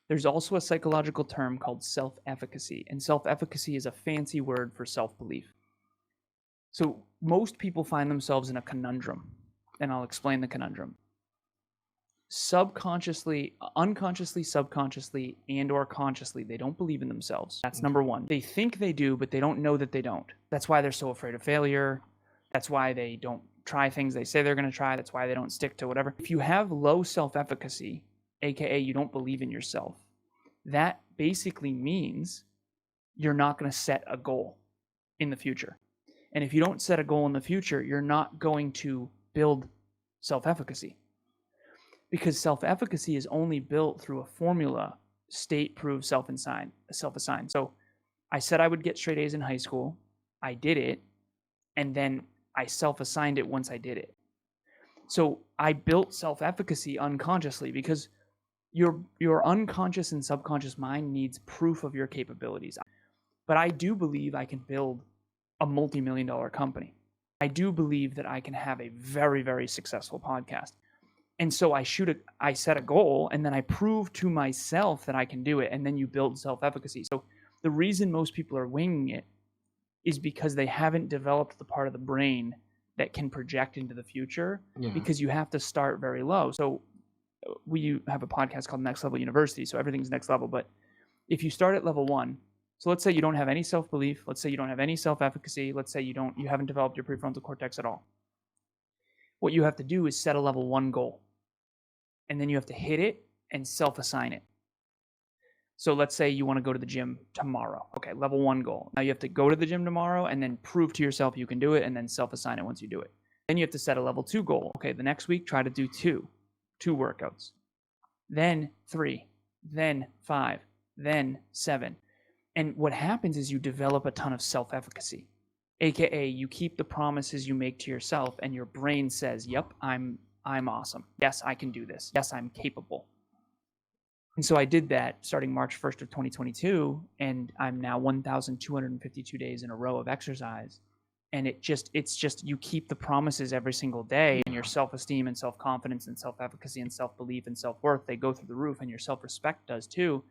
There's also a psychological term called self-efficacy, and self-efficacy is a fancy word for self-belief. So most people find themselves in a conundrum, and I'll explain the conundrum. Subconsciously, unconsciously, subconsciously, and or consciously, they don't believe in themselves. That's number one. They think they do, but they don't know that they don't. That's why they're so afraid of failure. That's why they don't try things they say they're going to try. That's why they don't stick to whatever. If you have low self-efficacy, aka you don't believe in yourself, that basically means you're not going to set a goal in the future. And if you don't set a goal in the future, you're not going to build self-efficacy. Because self-efficacy is only built through a formula, state-proved, self-assigned. So I said I would get straight A's in high school. I did it. And then I self-assigned it once I did it. So I built self-efficacy unconsciously because your unconscious and subconscious mind needs proof of your capabilities. But I do believe I can build a multi-million-dollar company. I do believe that I can have a very, very successful podcast. And so I set a goal, and then I prove to myself that I can do it, and then you build self-efficacy. So the reason most people are winging it is because they haven't developed the part of the brain that can project into the future, because you have to start very low. So we have a podcast called Next Level University, so everything's next level. But if you start at level 1, so let's say you don't have any self-belief, let's say you don't have any self-efficacy, let's say you haven't developed your prefrontal cortex at all. What you have to do is set a level 1 goal. And then you have to hit it and self-assign it. So let's say you want to go to the gym tomorrow. Okay, level 1 goal. Now you have to go to the gym tomorrow and then prove to yourself you can do it, and then self-assign it once you do it. Then you have to set a level 2 goal. Okay, the next week try to do 2 workouts. Then 3, then 5, then 7. And what happens is you develop a ton of self-efficacy. AKA you keep the promises you make to yourself, and your brain says, "Yep, I'm awesome. Yes, I can do this. Yes, I'm capable." And so I did that starting March 1st of 2022, and I'm now 1,252 days in a row of exercise. And it's just you keep the promises every single day, and your self-esteem and self-confidence and self-efficacy and self-belief and self-worth, they go through the roof, and your self-respect does too.